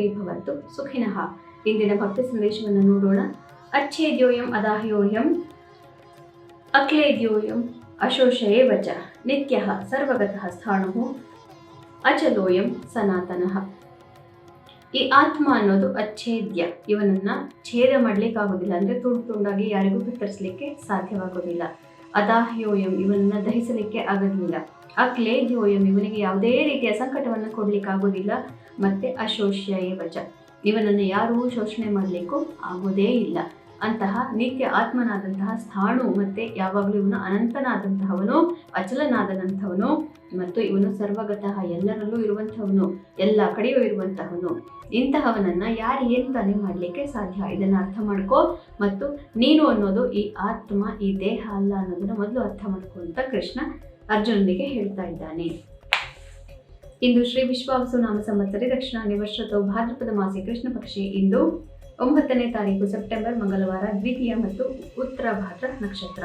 ಸರ್ವೇ ಭವಂತು ಸುಖಿನಃ. ಇಂದಿನ ಭಕ್ತಿ ಸಂದೇಶವನ್ನು ನೋಡೋಣ. ಅಚ್ಛೇದ್ಯೋಯಂ ಅದಾಹ್ಯೋಯಂ ಅಕ್ಲೇದ್ಯೋಯಂ ಅಶೋಷಯೇ ವಚ ನಿತ್ಯಃ ಸರ್ವಗತಃ ಸ್ಥಾಣುಃ ಅಚಲೋಯಂ ಸನಾತನಃ. ಈ ಆತ್ಮ ಅನ್ನೋದು ಅಚ್ಛೇದ್ಯ, ಇವನನ್ನ ಛೇದ ಮಾಡ್ಲಿಕ್ಕಾಗೋದಿಲ್ಲ, ಅಂದ್ರೆ ತುಂಡು ತುಂಡಾಗಿ ಯಾರಿಗೂ ಕತ್ತರಿಸಲಿಕ್ಕೆ ಸಾಧ್ಯವಾಗೋದಿಲ್ಲ. ಅದಾಹ್ಯೋಯಂ, ಇವನನ್ನ ದಹಿಸಲಿಕ್ಕೆ ಆಗೋದಿಲ್ಲ. ಅಕ್ಲೇದ್ಯೋಯಂ, ಇವನಿಗೆ ಯಾವುದೇ ರೀತಿಯ ಸಂಕಟವನ್ನು ಕೊಡ್ಲಿಕ್ಕೆ ಆಗೋದಿಲ್ಲ. ಮತ್ತೆ ಅಶೋಷ್ಯ ವಚ, ಇವನನ್ನು ಯಾರೂ ಶೋಷಣೆ ಮಾಡಲಿಕ್ಕೂ ಆಗೋದೇ ಇಲ್ಲ. ಅಂತಹ ನಿತ್ಯ ಆತ್ಮನಾದಂತಹ ಸ್ಥಾಣು, ಮತ್ತೆ ಯಾವಾಗಲೂ ಇವನು ಅನಂತನಾದಂತಹವನು, ಅಚಲನಾದಂಥವನು, ಮತ್ತು ಇವನು ಸರ್ವಗತಃ, ಎಲ್ಲರಲ್ಲೂ ಇರುವಂಥವನು, ಎಲ್ಲ ಕಡೆಯೂ ಇರುವಂತಹವನು. ಇಂತಹವನನ್ನ ಯಾರು ಏನು ತಾನೇ ಮಾಡಲಿಕ್ಕೆ ಸಾಧ್ಯ? ಇದನ್ನು ಅರ್ಥ ಮಾಡ್ಕೋ. ಮತ್ತು ನೀನು ಅನ್ನೋದು ಈ ಆತ್ಮ, ಈ ದೇಹ ಅಲ್ಲ ಅನ್ನೋದನ್ನ ಮೊದಲು ಅರ್ಥ ಮಾಡ್ಕೋ ಅಂತ ಕೃಷ್ಣ ಅರ್ಜುನನಿಗೆ ಹೇಳ್ತಾ ಇದ್ದಾನೆ. ಇಂದು ಶ್ರೀ ವಿಶ್ವಾವಸು ನಾಮ ಸಂವತ್ಸರೆ ದಕ್ಷಿಣಾಯನ ವರ್ಷತೋ ಭಾದ್ರಪದ ಮಾಸಿ ಕೃಷ್ಣ ಪಕ್ಷಿ. ಇಂದು 9ನೇ ತಾರೀಕು ಸೆಪ್ಟೆಂಬರ್, ಮಂಗಳವಾರ, ದ್ವಿತೀಯ ಮತ್ತು ಉತ್ತರ ಭಾದ್ರ ನಕ್ಷತ್ರ.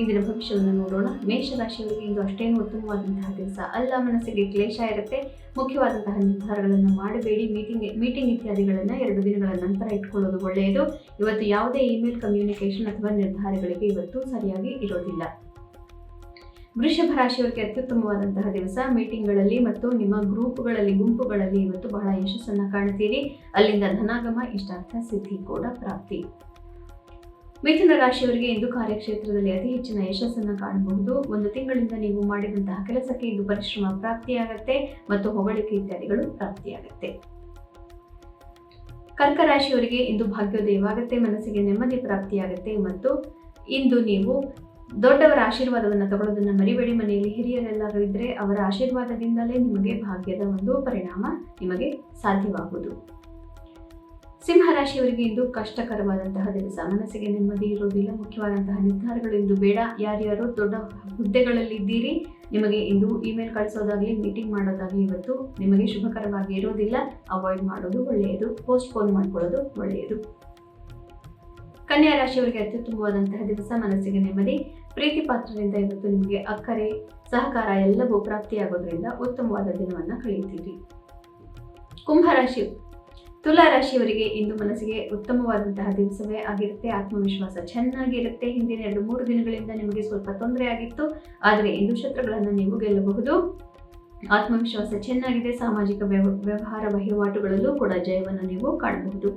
ಇಂದಿನ ಭವಿಷ್ಯವನ್ನು ನೋಡೋಣ. ಮೇಷರಾಶಿಯವರಿಗೆ ಇಂದು ಅಷ್ಟೇನು ಉತ್ತಮವಾದಂತಹ ದಿವಸ ಅಲ್ಲ. ಮನಸ್ಸಿಗೆ ಕ್ಲೇಶ ಇರುತ್ತೆ. ಮುಖ್ಯವಾದಂತಹ ನಿರ್ಧಾರಗಳನ್ನು ಮಾಡಬೇಡಿ. ಮೀಟಿಂಗ್ ಇತ್ಯಾದಿಗಳನ್ನು 2 ದಿನಗಳ ನಂತರ ಇಟ್ಕೊಳ್ಳೋದು ಒಳ್ಳೆಯದು. ಇವತ್ತು ಯಾವುದೇ ಇಮೇಲ್ ಕಮ್ಯುನಿಕೇಶನ್ ಅಥವಾ ನಿರ್ಧಾರಗಳಿಗೆ ಇವತ್ತು ಸರಿಯಾಗಿ ಇರೋದಿಲ್ಲ. ವೃಷಭ ರಾಶಿಯವರಿಗೆ ಅತ್ಯುತ್ತಮವಾದಂತಹ ದಿವಸ. ಮೀಟಿಂಗ್ಗಳಲ್ಲಿ ಮತ್ತು ನಿಮ್ಮ ಗುಂಪುಗಳಲ್ಲಿ ಇವತ್ತು ಬಹಳ ಯಶಸ್ಸನ್ನು ಕಾಣ್ತೀರಿ. ಅಲ್ಲಿಂದ ಧನಾಗಮ, ಇಷ್ಟಾರ್ಥ ಸಿದ್ಧಿ ಕೂಡ ಪ್ರಾಪ್ತಿ. ಮಿಥುನ ರಾಶಿಯವರಿಗೆ ಇಂದು ಕಾರ್ಯಕ್ಷೇತ್ರದಲ್ಲಿ ಅತಿ ಹೆಚ್ಚಿನ ಯಶಸ್ಸನ್ನು ಕಾಣಬಹುದು. 1 ತಿಂಗಳಿಂದ ನೀವು ಮಾಡಿದಂತಹ ಕೆಲಸಕ್ಕೆ ಇಂದು ಪರಿಶ್ರಮ ಪ್ರಾಪ್ತಿಯಾಗತ್ತೆ ಮತ್ತು ಹೊಗಳಿಕೆ ಇತ್ಯಾದಿಗಳು ಪ್ರಾಪ್ತಿಯಾಗತ್ತೆ. ಕರ್ಕ ರಾಶಿಯವರಿಗೆ ಇಂದು ಭಾಗ್ಯೋದಯವಾಗುತ್ತೆ. ಮನಸ್ಸಿಗೆ ನೆಮ್ಮದಿ ಪ್ರಾಪ್ತಿಯಾಗತ್ತೆ ಮತ್ತು ಇಂದು ನೀವು ದೊಡ್ಡವರ ಆಶೀರ್ವಾದವನ್ನು ತಗೊಳ್ಳೋದನ್ನ ಮರಿಬೇಡಿ. ಮನೆಯಲ್ಲಿ ಹಿರಿಯರೆಲ್ಲರೂ ಇದ್ರೆ ಅವರ ಆಶೀರ್ವಾದದಿಂದಲೇ ನಿಮಗೆ ಭಾಗ್ಯದ ಒಂದು ಪರಿಣಾಮ ನಿಮಗೆ ಸಾಧ್ಯವಾಗುವುದು. ಸಿಂಹ ರಾಶಿಯವರಿಗೆ ಇಂದು ಕಷ್ಟಕರವಾದಂತಹ ದಿವಸ. ಮನಸ್ಸಿಗೆ ನೆಮ್ಮದಿ ಇರೋದಿಲ್ಲ. ಮುಖ್ಯವಾದಂತಹ ನಿರ್ಧಾರಗಳು ಇಂದು ಬೇಡ. ಯಾರ್ಯಾರು ದೊಡ್ಡ ಹುದ್ದೆಗಳಲ್ಲಿ ಇದ್ದೀರಿ, ನಿಮಗೆ ಇಂದು ಇಮೇಲ್ ಕಳಿಸೋದಾಗ್ಲಿ, ಮೀಟಿಂಗ್ ಮಾಡೋದಾಗ್ಲಿ ಇವತ್ತು ನಿಮಗೆ ಶುಭಕರವಾಗಿ ಇರೋದಿಲ್ಲ. ಅವಾಯ್ಡ್ ಮಾಡೋದು ಒಳ್ಳೆಯದು. ಪೋಸ್ಟ್ಪೋನ್ ಮಾಡ್ಕೊಳ್ಳೋದು ಒಳ್ಳೆಯದು. ಕನ್ಯಾ ರಾಶಿಯವರಿಗೆ ಅತ್ಯುತ್ತಮವಾದಂತಹ ದಿವಸ. ಮನಸ್ಸಿಗೆ ನೆಮ್ಮದಿ. ಪ್ರೀತಿ ಪಾತ್ರರಿಂದ ಇವತ್ತು ನಿಮಗೆ ಅಕ್ಕರೆ, ಸಹಕಾರ ಎಲ್ಲವೂ ಪ್ರಾಪ್ತಿಯಾಗೋದ್ರಿಂದ ಉತ್ತಮವಾದ ದಿನವನ್ನು ಕಳೆಯುತ್ತೀರಿ. ತುಲಾ ರಾಶಿಯವರಿಗೆ ಇಂದು ಮನಸ್ಸಿಗೆ ಉತ್ತಮವಾದಂತಹ ದಿವಸವೇ ಆಗಿರುತ್ತೆ. ಆತ್ಮವಿಶ್ವಾಸ ಚೆನ್ನಾಗಿರುತ್ತೆ. ಹಿಂದಿನ 2-3 ದಿನಗಳಿಂದ ನಿಮಗೆ ಸ್ವಲ್ಪ ತೊಂದರೆ ಆಗಿತ್ತು, ಆದರೆ ಇಂದು ಶತ್ರುಗಳನ್ನು ನೀವು ಗೆಲ್ಲಬಹುದು. ಆತ್ಮವಿಶ್ವಾಸ ಚೆನ್ನಾಗಿದೆ. ಸಾಮಾಜಿಕ ವ್ಯವಹಾರ ವಹಿವಾಟುಗಳಲ್ಲೂ ಕೂಡ ಜಯವನ್ನು ನೀವು ಕಾಣಬಹುದು.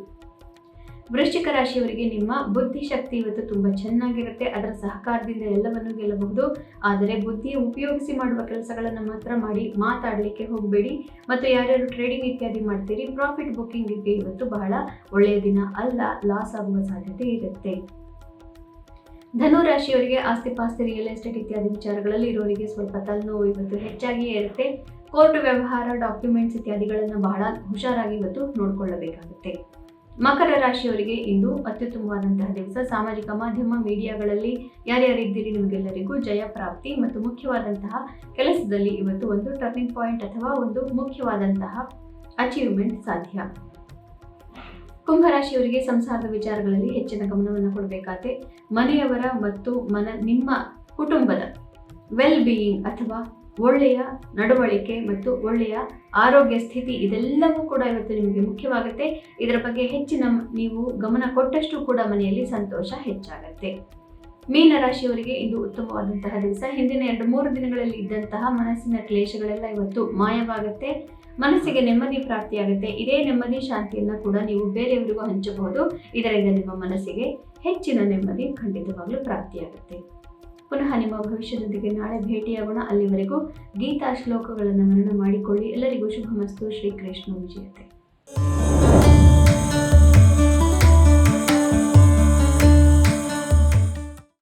ವೃಶ್ಚಿಕ ರಾಶಿಯವರಿಗೆ ನಿಮ್ಮ ಬುದ್ಧಿಶಕ್ತಿ ಇವತ್ತು ತುಂಬಾ ಚೆನ್ನಾಗಿರುತ್ತೆ. ಅದರ ಸಹಕಾರದಿಂದ ಎಲ್ಲವನ್ನೂ ಗೆಲ್ಲಬಹುದು. ಆದರೆ ಬುದ್ಧಿ ಉಪಯೋಗಿಸಿ ಮಾಡುವ ಕೆಲಸಗಳನ್ನು ಮಾತ್ರ ಮಾಡಿ, ಮಾತಾಡಲಿಕ್ಕೆ ಹೋಗಬೇಡಿ. ಮತ್ತು ಯಾರ್ಯಾರು ಟ್ರೇಡಿಂಗ್ ಇತ್ಯಾದಿ ಮಾಡ್ತೀರಿ, ಪ್ರಾಫಿಟ್ ಬುಕ್ಕಿಂಗ್ಗೆ ಇವತ್ತು ಬಹಳ ಒಳ್ಳೆಯ ದಿನ ಅಲ್ಲ. ಲಾಸ್ ಆಗುವ ಸಾಧ್ಯತೆ ಇರುತ್ತೆ. ಧನು ರಾಶಿಯವರಿಗೆ ಆಸ್ತಿ ಪಾಸ್ತಿ, ರಿಯಲ್ ಎಸ್ಟೇಟ್ ಇತ್ಯಾದಿ ವಿಚಾರಗಳಲ್ಲಿ ಇರೋರಿಗೆ ಸ್ವಲ್ಪ ತಲೆನೋವು ಇವತ್ತು ಹೆಚ್ಚಾಗಿಯೇ ಇರುತ್ತೆ. ಕೋರ್ಟ್ ವ್ಯವಹಾರ, ಡಾಕ್ಯುಮೆಂಟ್ಸ್ ಇತ್ಯಾದಿಗಳನ್ನು ಬಹಳ ಹುಷಾರಾಗಿ ಇವತ್ತು ನೋಡಿಕೊಳ್ಳಬೇಕಾಗುತ್ತೆ. ಮಕರ ರಾಶಿಯವರಿಗೆ ಇಂದು ಅತ್ಯುತ್ತಮವಾದಂತಹ ದಿವಸ. ಸಾಮಾಜಿಕ ಮಾಧ್ಯಮ, ಮೀಡಿಯಾಗಳಲ್ಲಿ ಯಾರ್ಯಾರಿದ್ದೀರಿ ನಿಮಗೆಲ್ಲರಿಗೂ ಜಯ ಪ್ರಾಪ್ತಿ ಮತ್ತು ಮುಖ್ಯವಾದಂತಹ ಕೆಲಸದಲ್ಲಿ ಇವತ್ತು ಒಂದು ಟರ್ನಿಂಗ್ ಪಾಯಿಂಟ್ ಅಥವಾ ಒಂದು ಮುಖ್ಯವಾದಂತಹ ಅಚೀವ್ಮೆಂಟ್ ಸಾಧ್ಯ. ಕುಂಭರಾಶಿಯವರಿಗೆ ಸಂಸಾರದ ವಿಚಾರಗಳಲ್ಲಿ ಹೆಚ್ಚಿನ ಗಮನವನ್ನು ಕೊಡಬೇಕಾಗುತ್ತೆ. ಮನೆಯವರ ಮತ್ತು ನಿಮ್ಮ ಕುಟುಂಬದ ವೆಲ್ ಬೀಯಿಂಗ್ ಅಥವಾ ಒಳ್ಳೆಯ ನಡವಳಿಕೆ ಮತ್ತು ಒಳ್ಳೆಯ ಆರೋಗ್ಯ ಸ್ಥಿತಿ ಇದೆಲ್ಲವೂ ಕೂಡ ಇವತ್ತು ನಿಮಗೆ ಮುಖ್ಯವಾಗುತ್ತೆ. ಇದರ ಬಗ್ಗೆ ಹೆಚ್ಚಿನ ನೀವು ಗಮನ ಕೊಟ್ಟಷ್ಟು ಕೂಡ ಮನೆಯಲ್ಲಿ ಸಂತೋಷ ಹೆಚ್ಚಾಗತ್ತೆ. ಮೀನ ರಾಶಿಯವರಿಗೆ ಇಂದು ಉತ್ತಮವಾದಂತಹ ದಿವಸ. ಹಿಂದಿನ 2-3 ದಿನಗಳಲ್ಲಿ ಇದ್ದಂತಹ ಮನಸ್ಸಿನ ಕ್ಲೇಶಗಳೆಲ್ಲ ಇವತ್ತು ಮಾಯವಾಗುತ್ತೆ. ಮನಸ್ಸಿಗೆ ನೆಮ್ಮದಿ ಪ್ರಾಪ್ತಿಯಾಗುತ್ತೆ. ಇದೇ ನೆಮ್ಮದಿ ಶಾಂತಿಯನ್ನು ಕೂಡ ನೀವು ಬೇರೆಯವರಿಗೂ ಹಂಚಬಹುದು. ಇದರಿಂದ ನಿಮ್ಮ ಮನಸ್ಸಿಗೆ ಹೆಚ್ಚಿನ ನೆಮ್ಮದಿ ಖಂಡಿತವಾಗ್ಲೂ ಪ್ರಾಪ್ತಿಯಾಗುತ್ತೆ. ಪುನಃ ನಿಮ್ಮ ಭವಿಷ್ಯದೊಂದಿಗೆ ನಾಳೆ ಭೇಟಿಯಾಗೋಣ. ಅಲ್ಲಿವರೆಗೂ ಗೀತಾ ಶ್ಲೋಕಗಳನ್ನು ಮನನ ಮಾಡಿಕೊಳ್ಳಿ. ಎಲ್ಲರಿಗೂ ಶುಭಮಸ್ತು. ಶ್ರೀಕೃಷ್ಣ ವಿಜಯತೆ.